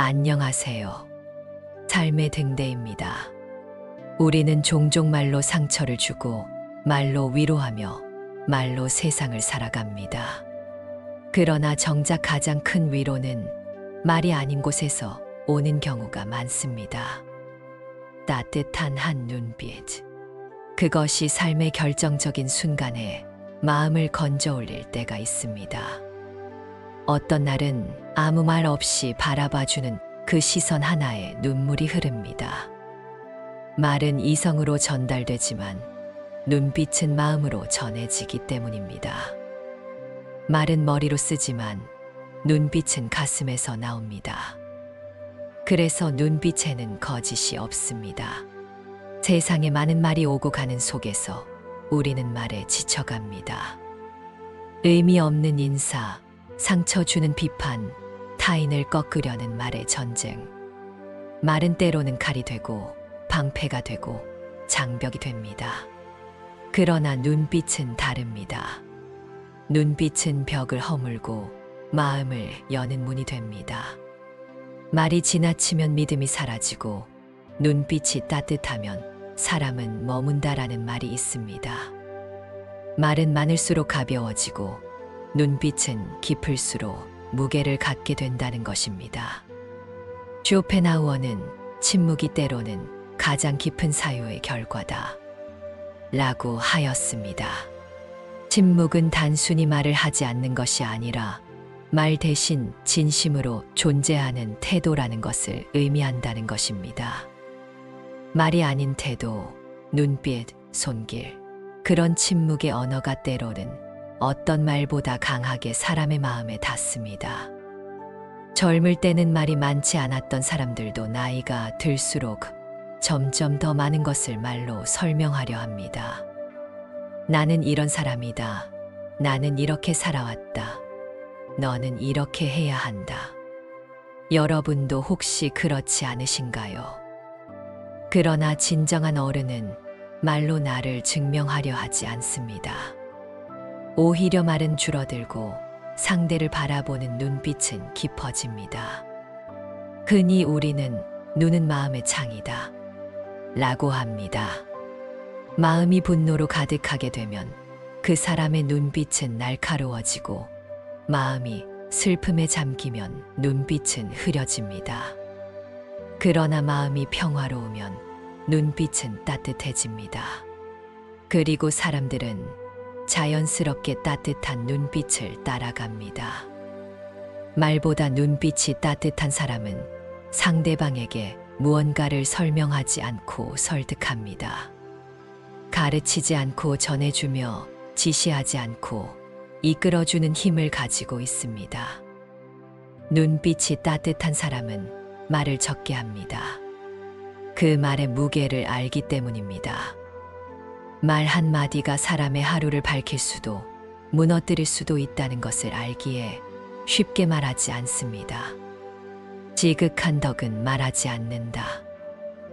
안녕하세요. 삶의 등대입니다. 우리는 종종 말로 상처를 주고 말로 위로하며 말로 세상을 살아갑니다. 그러나 정작 가장 큰 위로는 말이 아닌 곳에서 오는 경우가 많습니다. 따뜻한 한 눈빛. 그것이 삶의 결정적인 순간에 마음을 건져 올릴 때가 있습니다. 어떤 날은 아무 말 없이 바라봐주는 그 시선 하나에 눈물이 흐릅니다. 말은 이성으로 전달되지만 눈빛은 마음으로 전해지기 때문입니다. 말은 머리로 쓰지만 눈빛은 가슴에서 나옵니다. 그래서 눈빛에는 거짓이 없습니다. 세상에 많은 말이 오고 가는 속에서 우리는 말에 지쳐갑니다. 의미 없는 인사, 상처 주는 비판, 타인을 꺾으려는 말의 전쟁. 말은 때로는 칼이 되고 방패가 되고 장벽이 됩니다. 그러나 눈빛은 다릅니다. 눈빛은 벽을 허물고 마음을 여는 문이 됩니다. 말이 지나치면 믿음이 사라지고 눈빛이 따뜻하면 사람은 머문다라는 말이 있습니다. 말은 많을수록 가벼워지고 눈빛은 깊을수록 무게를 갖게 된다는 것입니다. 쇼펜하우어는 침묵이 때로는 가장 깊은 사유의 결과다 라고 하였습니다. 침묵은 단순히 말을 하지 않는 것이 아니라 말 대신 진심으로 존재하는 태도라는 것을 의미한다는 것입니다. 말이 아닌 태도, 눈빛, 손길, 그런 침묵의 언어가 때로는 어떤 말보다 강하게 사람의 마음에 닿습니다. 젊을 때는 말이 많지 않았던 사람들도 나이가 들수록 점점 더 많은 것을 말로 설명하려 합니다. 나는 이런 사람이다. 나는 이렇게 살아왔다. 너는 이렇게 해야 한다. 여러분도 혹시 그렇지 않으신가요? 그러나 진정한 어른은 말로 나를 증명하려 하지 않습니다. 오히려 말은 줄어들고 상대를 바라보는 눈빛은 깊어집니다. 흔히 우리는 눈은 마음의 창이다 라고 합니다. 마음이 분노로 가득하게 되면 그 사람의 눈빛은 날카로워지고 마음이 슬픔에 잠기면 눈빛은 흐려집니다. 그러나 마음이 평화로우면 눈빛은 따뜻해집니다. 그리고 사람들은 자연스럽게 따뜻한 눈빛을 따라갑니다. 말보다 눈빛이 따뜻한 사람은 상대방에게 무언가를 설명하지 않고 설득합니다. 가르치지 않고 전해주며 지시하지 않고 이끌어주는 힘을 가지고 있습니다. 눈빛이 따뜻한 사람은 말을 적게 합니다. 그 말의 무게를 알기 때문입니다. 말 한마디가 사람의 하루를 밝힐 수도 무너뜨릴 수도 있다는 것을 알기에 쉽게 말하지 않습니다. 지극한 덕은 말하지 않는다.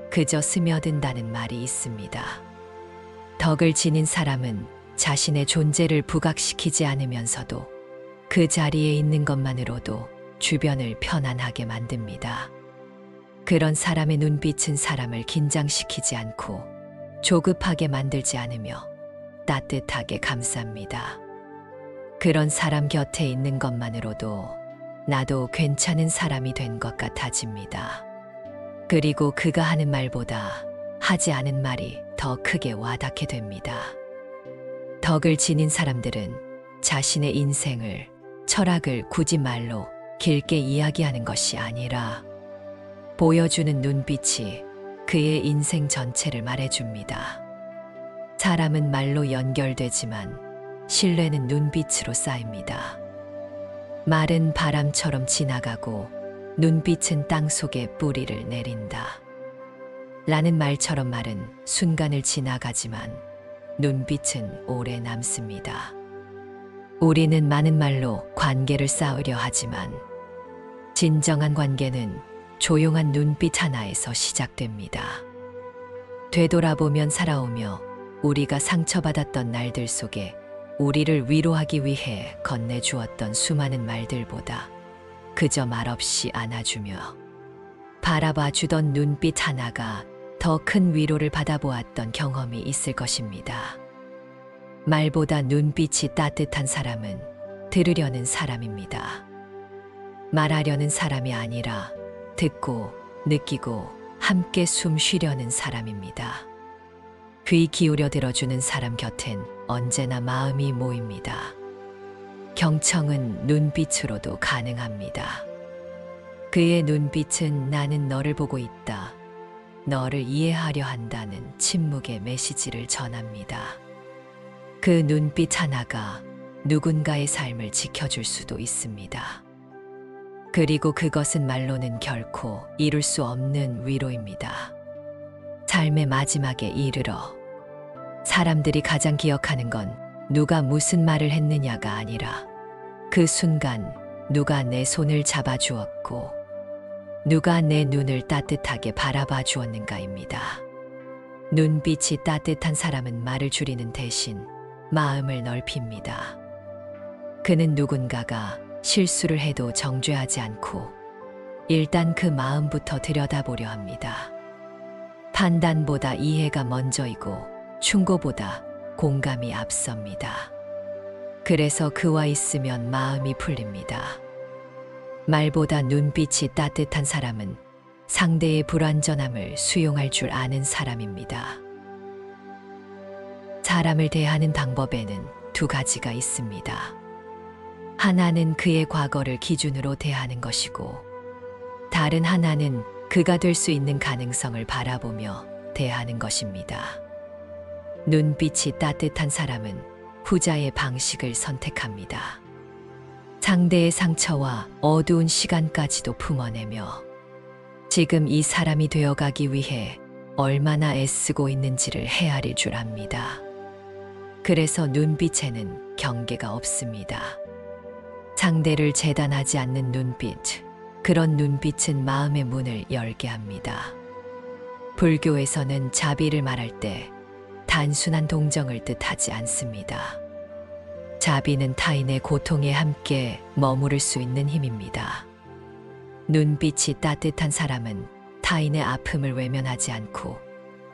그저 스며든다는 말이 있습니다. 덕을 지닌 사람은 자신의 존재를 부각시키지 않으면서도 그 자리에 있는 것만으로도 주변을 편안하게 만듭니다. 그런 사람의 눈빛은 사람을 긴장시키지 않고 조급하게 만들지 않으며 따뜻하게 감쌉니다. 그런 사람 곁에 있는 것만으로도 나도 괜찮은 사람이 된 것 같아집니다. 그리고 그가 하는 말보다 하지 않은 말이 더 크게 와닿게 됩니다. 덕을 지닌 사람들은 자신의 인생을, 철학을 굳이 말로 길게 이야기하는 것이 아니라 보여주는 눈빛이 그의 인생 전체를 말해줍니다. 사람은 말로 연결되지만 신뢰는 눈빛으로 쌓입니다. 말은 바람처럼 지나가고 눈빛은 땅속에 뿌리를 내린다. 라는 말처럼 말은 순간을 지나가지만 눈빛은 오래 남습니다. 우리는 많은 말로 관계를 쌓으려 하지만 진정한 관계는 조용한 눈빛 하나에서 시작됩니다. 되돌아보면 살아오며 우리가 상처받았던 날들 속에 우리를 위로하기 위해 건네주었던 수많은 말들보다 그저 말없이 안아주며 바라봐 주던 눈빛 하나가 더 큰 위로를 받아보았던 경험이 있을 것입니다. 말보다 눈빛이 따뜻한 사람은 들으려는 사람입니다. 말하려는 사람이 아니라 듣고 느끼고 함께 숨 쉬려는 사람입니다. 귀 기울여 들어주는 사람 곁엔 언제나 마음이 모입니다. 경청은 눈빛으로도 가능합니다. 그의 눈빛은 나는 너를 보고 있다, 너를 이해하려 한다는 침묵의 메시지를 전합니다. 그 눈빛 하나가 누군가의 삶을 지켜줄 수도 있습니다. 그리고 그것은 말로는 결코 이룰 수 없는 위로입니다. 삶의 마지막에 이르러 사람들이 가장 기억하는 건 누가 무슨 말을 했느냐가 아니라 그 순간 누가 내 손을 잡아주었고 누가 내 눈을 따뜻하게 바라봐 주었는가입니다. 눈빛이 따뜻한 사람은 말을 줄이는 대신 마음을 넓힙니다. 그는 누군가가 실수를 해도 정죄하지 않고 일단 그 마음부터 들여다보려 합니다. 판단보다 이해가 먼저이고 충고보다 공감이 앞섭니다. 그래서 그와 있으면 마음이 풀립니다. 말보다 눈빛이 따뜻한 사람은 상대의 불완전함을 수용할 줄 아는 사람입니다. 사람을 대하는 방법에는 두 가지가 있습니다. 하나는 그의 과거를 기준으로 대하는 것이고, 다른 하나는 그가 될 수 있는 가능성을 바라보며 대하는 것입니다. 눈빛이 따뜻한 사람은 후자의 방식을 선택합니다. 상대의 상처와 어두운 시간까지도 품어내며 지금 이 사람이 되어가기 위해 얼마나 애쓰고 있는지를 헤아릴 줄 압니다. 그래서 눈빛에는 경계가 없습니다. 상대를 재단하지 않는 눈빛, 그런 눈빛은 마음의 문을 열게 합니다. 불교에서는 자비를 말할 때 단순한 동정을 뜻하지 않습니다. 자비는 타인의 고통에 함께 머무를 수 있는 힘입니다. 눈빛이 따뜻한 사람은 타인의 아픔을 외면하지 않고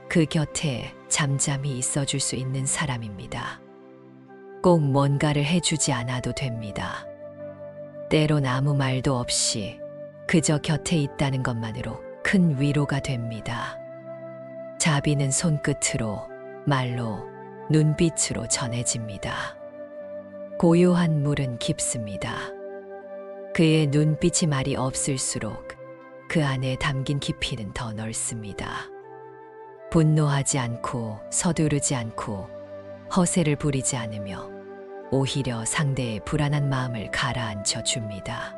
그 곁에 잠잠히 있어줄 수 있는 사람입니다. 꼭 뭔가를 해주지 않아도 됩니다. 때론 아무 말도 없이 그저 곁에 있다는 것만으로 큰 위로가 됩니다. 자비는 손끝으로, 말로, 눈빛으로 전해집니다. 고요한 물은 깊습니다. 그의 눈빛이 말이 없을수록 그 안에 담긴 깊이는 더 넓습니다. 분노하지 않고 서두르지 않고 허세를 부리지 않으며 오히려 상대의 불안한 마음을 가라앉혀 줍니다.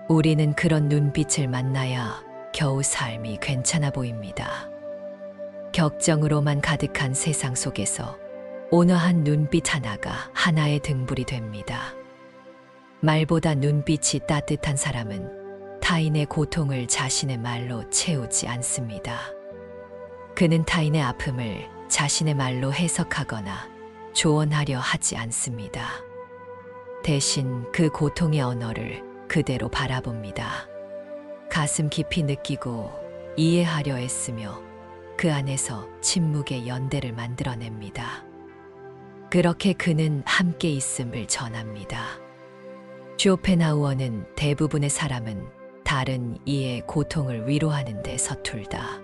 우리는 그런 눈빛을 만나야 겨우 삶이 괜찮아 보입니다. 격정으로만 가득한 세상 속에서 온화한 눈빛 하나가 하나의 등불이 됩니다. 말보다 눈빛이 따뜻한 사람은 타인의 고통을 자신의 말로 채우지 않습니다. 그는 타인의 아픔을 자신의 말로 해석하거나 조언하려 하지 않습니다. 대신 그 고통의 언어를 그대로 바라봅니다. 가슴 깊이 느끼고 이해하려 애쓰며 그 안에서 침묵의 연대를 만들어냅니다. 그렇게 그는 함께 있음을 전합니다. 쇼펜하우어는 대부분의 사람은 다른 이의 고통을 위로하는 데 서툴다.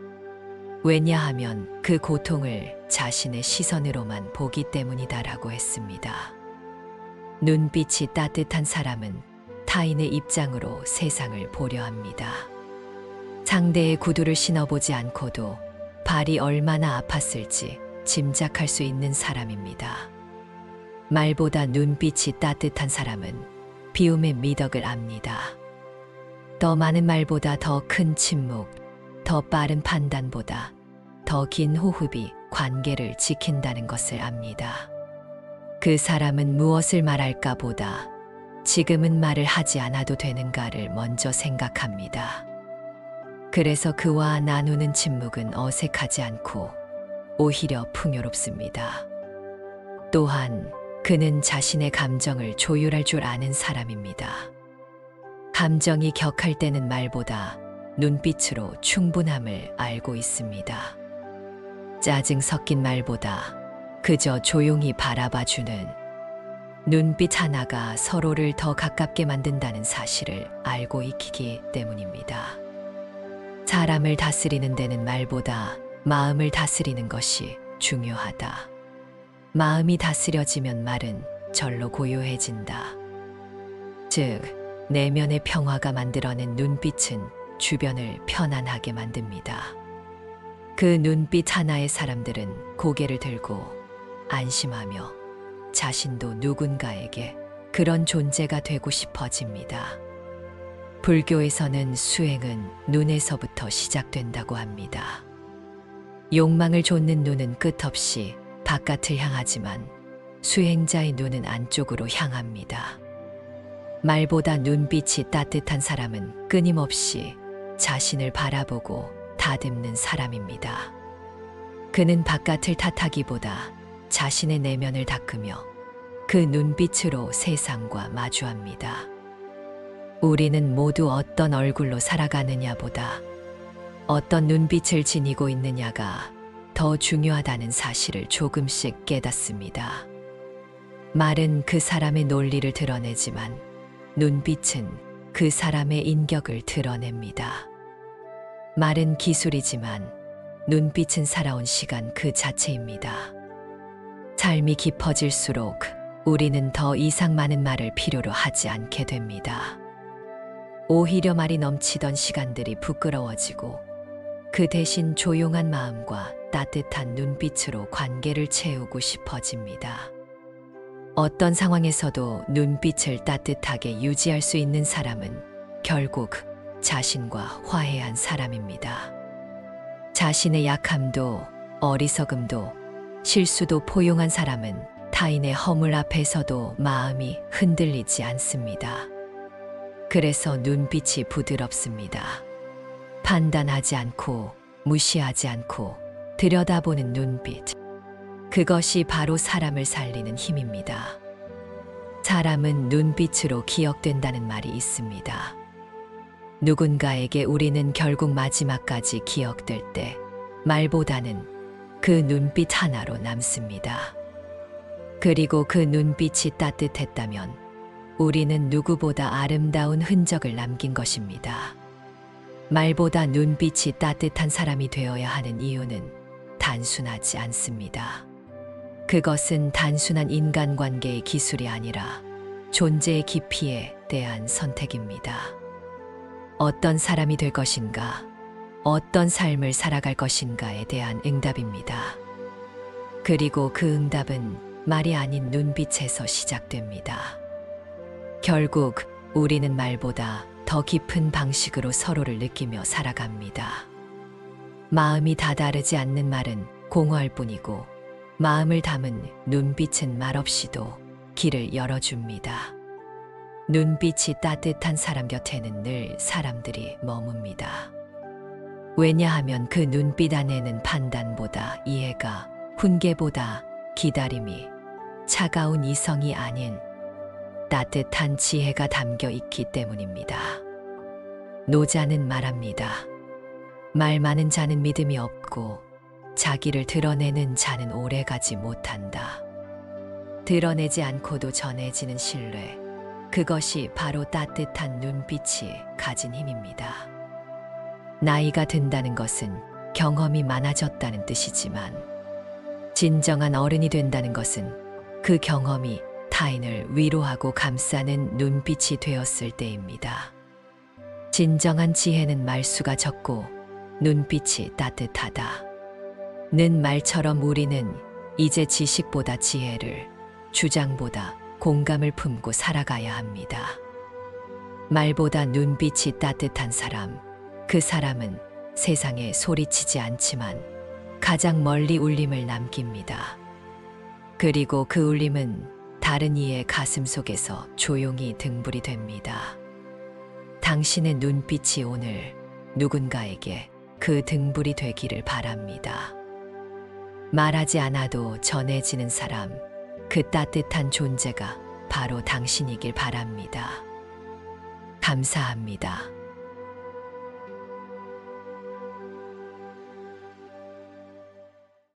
왜냐하면 그 고통을 자신의 시선으로만 보기 때문이다라고 했습니다. 눈빛이 따뜻한 사람은 타인의 입장으로 세상을 보려 합니다. 상대의 구두를 신어보지 않고도 발이 얼마나 아팠을지 짐작할 수 있는 사람입니다. 말보다 눈빛이 따뜻한 사람은 비움의 미덕을 압니다. 더 많은 말보다 더 큰 침묵, 더 빠른 판단보다 더 긴 호흡이 관계를 지킨다는 것을 압니다. 그 사람은 무엇을 말할까 보다 지금은 말을 하지 않아도 되는가를 먼저 생각합니다. 그래서 그와 나누는 침묵은 어색하지 않고 오히려 풍요롭습니다. 또한 그는 자신의 감정을 조율할 줄 아는 사람입니다. 감정이 격할 때는 말보다 눈빛으로 충분함을 알고 있습니다. 짜증 섞인 말보다 그저 조용히 바라봐주는 눈빛 하나가 서로를 더 가깝게 만든다는 사실을 알고 있기 때문입니다. 사람을 다스리는 데는 말보다 마음을 다스리는 것이 중요하다. 마음이 다스려지면 말은 절로 고요해진다. 즉, 내면의 평화가 만들어낸 눈빛은 주변을 편안하게 만듭니다. 그 눈빛 하나의 사람들은 고개를 들고 안심하며 자신도 누군가에게 그런 존재가 되고 싶어집니다. 불교에서는 수행은 눈에서부터 시작된다고 합니다. 욕망을 좇는 눈은 끝없이 바깥을 향하지만 수행자의 눈은 안쪽으로 향합니다. 말보다 눈빛이 따뜻한 사람은 끊임없이 자신을 바라보고 다듬는 사람입니다. 그는 바깥을 탓하기보다 자신의 내면을 닦으며 그 눈빛으로 세상과 마주합니다. 우리는 모두 어떤 얼굴로 살아가느냐보다 어떤 눈빛을 지니고 있느냐가 더 중요하다는 사실을 조금씩 깨닫습니다. 말은 그 사람의 논리를 드러내지만 눈빛은 그 사람의 인격을 드러냅니다. 말은 기술이지만 눈빛은 살아온 시간 그 자체입니다. 삶이 깊어질수록 우리는 더 이상 많은 말을 필요로 하지 않게 됩니다. 오히려 말이 넘치던 시간들이 부끄러워지고 그 대신 조용한 마음과 따뜻한 눈빛으로 관계를 채우고 싶어집니다. 어떤 상황에서도 눈빛을 따뜻하게 유지할 수 있는 사람은 결국 자신과 화해한 사람입니다. 자신의 약함도 어리석음도 실수도 포용한 사람은 타인의 허물 앞에서도 마음이 흔들리지 않습니다. 그래서 눈빛이 부드럽습니다. 판단하지 않고 무시하지 않고 들여다보는 눈빛. 그것이 바로 사람을 살리는 힘입니다. 사람은 눈빛으로 기억된다는 말이 있습니다. 누군가에게 우리는 결국 마지막까지 기억될 때 말보다는 그 눈빛 하나로 남습니다. 그리고 그 눈빛이 따뜻했다면 우리는 누구보다 아름다운 흔적을 남긴 것입니다. 말보다 눈빛이 따뜻한 사람이 되어야 하는 이유는 단순하지 않습니다. 그것은 단순한 인간관계의 기술이 아니라 존재의 깊이에 대한 선택입니다. 어떤 사람이 될 것인가, 어떤 삶을 살아갈 것인가에 대한 응답입니다. 그리고 그 응답은 말이 아닌 눈빛에서 시작됩니다. 결국 우리는 말보다 더 깊은 방식으로 서로를 느끼며 살아갑니다. 마음이 다다르지 않는 말은 공허할 뿐이고 마음을 담은 눈빛은 말없이도 길을 열어줍니다. 눈빛이 따뜻한 사람 곁에는 늘 사람들이 머뭅니다. 왜냐하면 그 눈빛 안에는 판단보다 이해가, 훈계보다 기다림이, 차가운 이성이 아닌 따뜻한 지혜가 담겨 있기 때문입니다. 노자는 말합니다. 말 많은 자는 믿음이 없고 자기를 드러내는 자는 오래가지 못한다. 드러내지 않고도 전해지는 신뢰, 그것이 바로 따뜻한 눈빛이 가진 힘입니다. 나이가 든다는 것은 경험이 많아졌다는 뜻이지만 진정한 어른이 된다는 것은 그 경험이 타인을 위로하고 감싸는 눈빛이 되었을 때입니다. 진정한 지혜는 말수가 적고 눈빛이 따뜻하다. 는 말처럼 우리는 이제 지식보다 지혜를, 주장보다 공감을 품고 살아가야 합니다. 말보다 눈빛이 따뜻한 사람, 그 사람은 세상에 소리치지 않지만 가장 멀리 울림을 남깁니다. 그리고 그 울림은 다른 이의 가슴 속에서 조용히 등불이 됩니다. 당신의 눈빛이 오늘 누군가에게 그 등불이 되기를 바랍니다. 말하지 않아도 전해지는 사람, 그 따뜻한 존재가 바로 당신이길 바랍니다. 감사합니다.